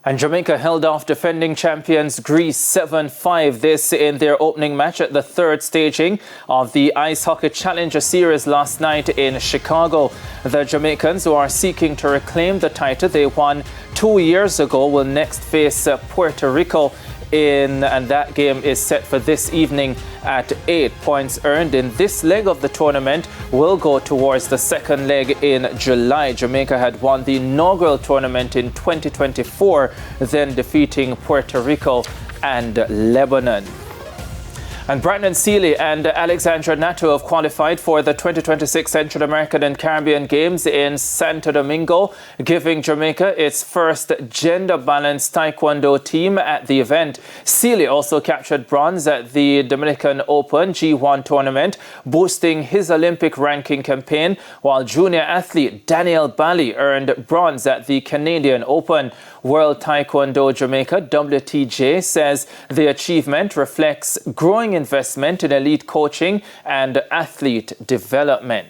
And Jamaica held off defending champions Greece 7-5, this in their opening match at the third staging of the Ice Hockey Challenger Series last night in Chicago. The Jamaicans, who are seeking to reclaim the title they won 2 years ago, will next face Puerto Rico and that game is set for this evening at 8. Points earned in this leg of the tournament will go towards the second leg in July. Jamaica had won the inaugural tournament in 2024, then defeating Puerto Rico and Lebanon. And Brandon Seeley and Alexandra Nato have qualified for the 2026 Central American and Caribbean Games in Santo Domingo, giving Jamaica its first gender-balanced taekwondo team at the event. Seeley also captured bronze at the Dominican Open G1 tournament, boosting his Olympic ranking campaign, while junior athlete Daniel Bali earned bronze at the Canadian Open. World Taekwondo Jamaica, WTJ, says the achievement reflects growing investment in elite coaching and athlete development.